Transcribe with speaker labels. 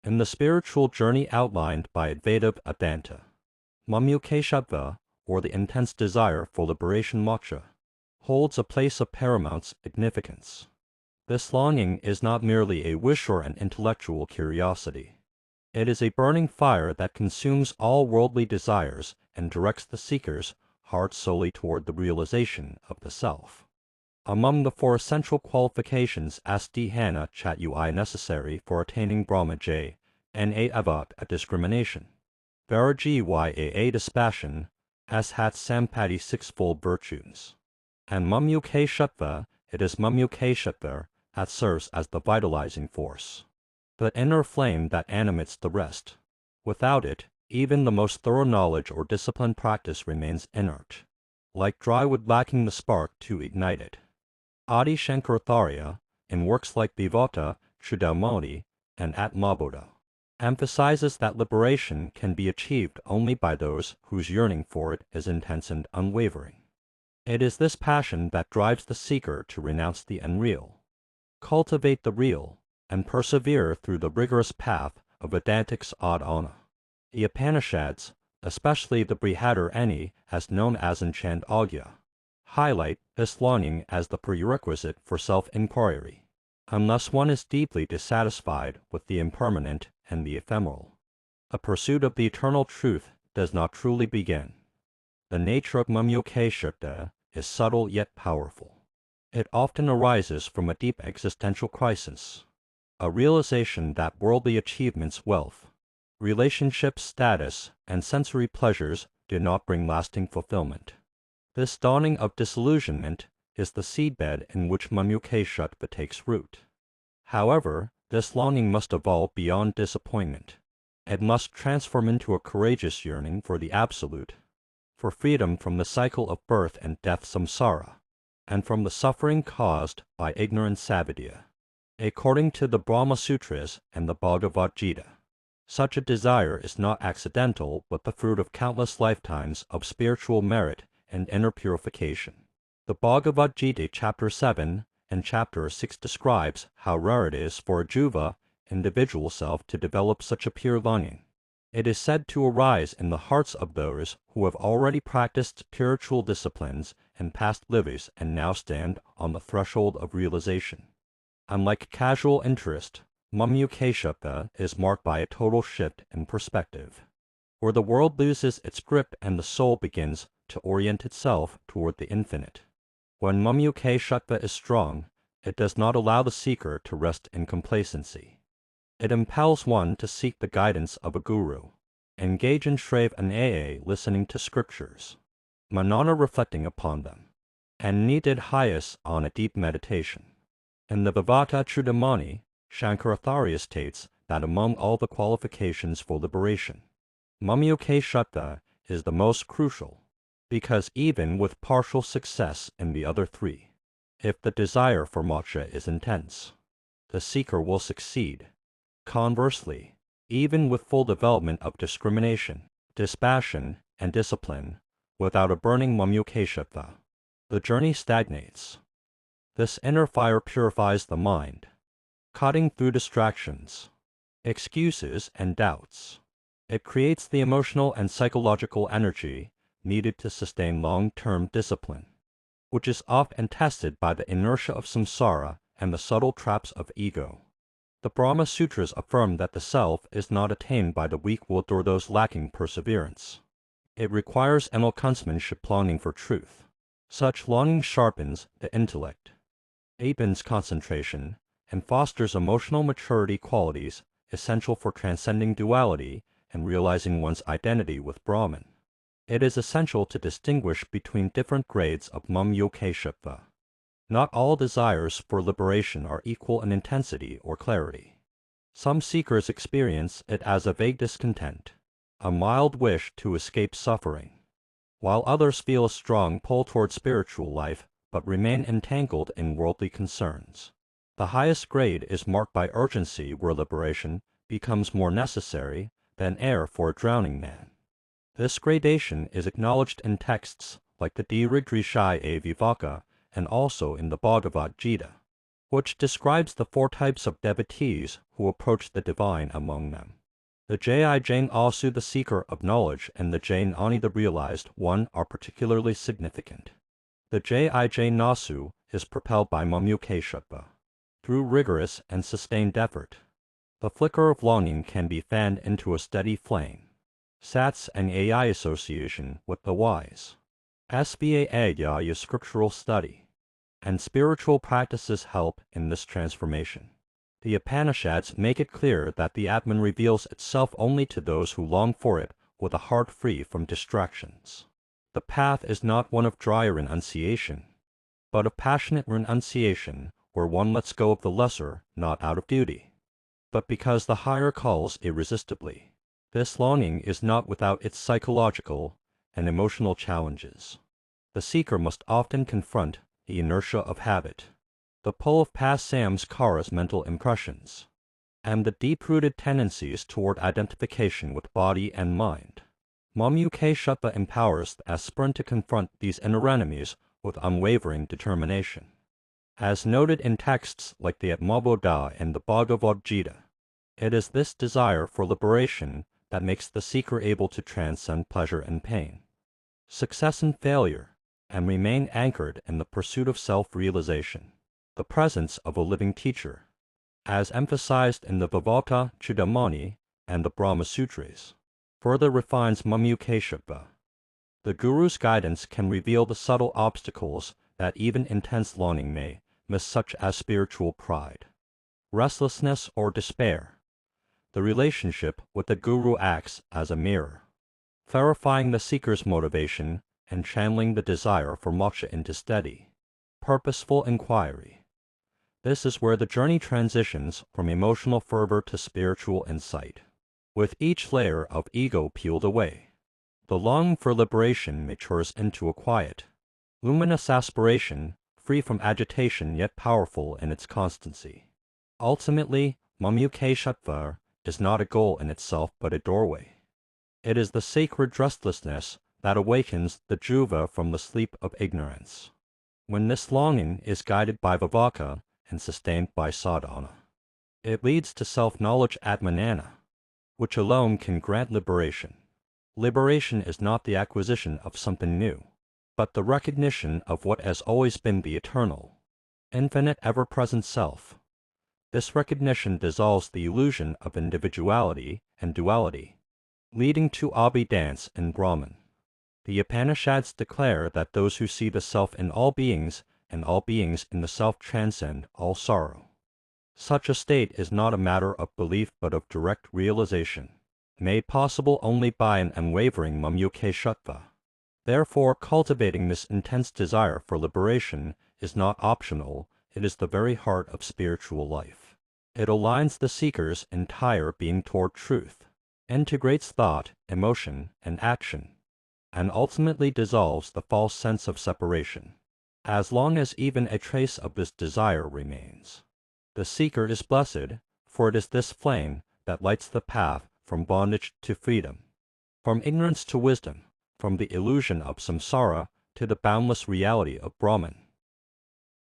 Speaker 1: In the spiritual journey outlined by Advaita Vedanta, Mumukshu, or the intense desire for liberation moksha, holds a place of paramount significance. This longing is not merely a wish or an intellectual curiosity. It is a burning fire that consumes all worldly desires and directs the seeker's heart solely toward the realization of the self. Among the four essential qualifications Sadhana Path necessary for attaining Brahmajaya and Advaita a discrimination, Vairagya dispassion, as hath Sampati sixfold virtues. And Mumukshu, it is Mumukshu that serves as the vitalizing force, the inner flame that animates the rest. Without it, even the most thorough knowledge or disciplined practice remains inert, like dry wood lacking the spark to ignite it. Adi Shankaracharya, in works like Advaita Vedanta and Atmabodha, emphasizes that liberation can be achieved only by those whose yearning for it is intense and unwavering. It is this passion that drives the seeker to renounce the unreal, cultivate the real, and persevere through the rigorous path of Vedantic sadhana. The Upanishads, especially the Brihadaranyaka, as known as Enchant Agya, highlight this longing as the prerequisite for self-inquiry. Unless one is deeply dissatisfied with the impermanent and the ephemeral, a pursuit of the eternal truth does not truly begin. The nature of Mumukshu is subtle yet powerful. It often arises from a deep existential crisis, a realization that worldly achievements, wealth, relationship status, and sensory pleasures do not bring lasting fulfillment. This dawning of disillusionment is the seedbed in which Mumukshu takes root. However, this longing must evolve beyond disappointment. It must transform into a courageous yearning for the Absolute, for freedom from the cycle of birth and death samsara, and from the suffering caused by ignorant savidya. According to the Brahma Sutras and the Bhagavad Gita, such a desire is not accidental but the fruit of countless lifetimes of spiritual merit and inner purification. The Bhagavad Gita Chapter 7 and Chapter 6 describes how rare it is for a jiva, individual self, to develop such a pure longing. It is said to arise in the hearts of those who have already practiced spiritual disciplines in past lives and now stand on the threshold of realization. Unlike casual interest, Mumukshu is marked by a total shift in perspective, where the world loses its grip and the soul begins to orient itself toward the infinite. When Mumukshu is strong, it does not allow the seeker to rest in complacency. It impels one to seek the guidance of a guru, engage in Shravanaya listening to scriptures, manana reflecting upon them, and nididhyas on a deep meditation. In the Advaita Vedanta, Shankaracharya states that among all the qualifications for liberation, Mumukshu is the most crucial, because even with partial success in the other three, if the desire for moksha is intense, the seeker will succeed. Conversely, even with full development of discrimination, dispassion, and discipline, without a burning Mumukshu, the journey stagnates. This inner fire purifies the mind, cutting through distractions, excuses, and doubts. It creates the emotional and psychological energy needed to sustain long-term discipline, which is often tested by the inertia of samsara and the subtle traps of ego. The Brahma Sutras affirm that the self is not attained by the weak-willed or those lacking perseverance. It requires enlightenment longing for truth. Such longing sharpens the intellect, deepens concentration, and fosters emotional maturity qualities essential for transcending duality and realizing one's identity with Brahman. It is essential to distinguish between different grades of Mumukshu. Not all desires for liberation are equal in intensity or clarity. Some seekers experience it as a vague discontent, a mild wish to escape suffering, while others feel a strong pull toward spiritual life but remain entangled in worldly concerns. The highest grade is marked by urgency, where liberation becomes more necessary than air for a drowning man. This gradation is acknowledged in texts like the Dirigrishaya Viveka and also in the Bhagavad Gita. which describes the 4 types of devotees who approach the divine among them. The Jain Asu, the seeker of knowledge, and the Jain Ani, the realized one, are particularly significant. The Jain Nasu is propelled by Mumukshu through rigorous and sustained effort. The flicker of longing can be fanned into a steady flame. Sats and AI association with the wise. Sva Adya is scriptural study, and spiritual practices help in this transformation. The Upanishads make it clear that the Atman reveals itself only to those who long for it with a heart free from distractions. The path is not one of dry renunciation, but of passionate renunciation, where one lets go of the lesser, not out of duty, but because the higher calls irresistibly. This longing is not without its psychological and emotional challenges. The seeker must often confront the inertia of habit, the pull of past samskaras, mental impressions, and the deep-rooted tendencies toward identification with body and mind. Mumukshu empowers the aspirant to confront these inner enemies with unwavering determination. As noted in texts like the Atmabodha and the Bhagavad Gita, it is this desire for liberation that makes the seeker able to transcend pleasure and pain, success and failure, and remain anchored in the pursuit of self-realization. The presence of a living teacher, as emphasized in the Viveka Chudamani and the Brahma Sutras, further refines Mumukshu. The Guru's guidance can reveal the subtle obstacles that even intense longing may miss, such as spiritual pride, restlessness, or despair. The relationship with the Guru acts as a mirror, clarifying the seeker's motivation and channeling the desire for moksha into steady, purposeful inquiry. This is where the journey transitions from emotional fervor to spiritual insight. With each layer of ego peeled away, the longing for liberation matures into a quiet, luminous aspiration, free from agitation yet powerful in its constancy. Ultimately, Mumukshu is not a goal in itself but a doorway. It is the sacred restlessness that awakens the Juva from the sleep of ignorance. When this longing is guided by Viveka and sustained by sadhana, it leads to self-knowledge atmanana, which alone can grant liberation. Liberation is not the acquisition of something new, but the recognition of what has always been the eternal, infinite, ever-present self. This recognition dissolves the illusion of individuality and duality, leading to Abhidance in Brahman. The Upanishads declare that those who see the self in all beings and all beings in the self transcend all sorrow. Such a state is not a matter of belief but of direct realization, made possible only by an unwavering Mumukshu. Therefore, cultivating this intense desire for liberation is not optional, it is the very heart of spiritual life. It aligns the seeker's entire being toward truth, integrates thought, emotion, and action, and ultimately dissolves the false sense of separation. As long as even a trace of this desire remains, the seeker is blessed, for it is this flame that lights the path from bondage to freedom, from ignorance to wisdom, from the illusion of samsara to the boundless reality of Brahman.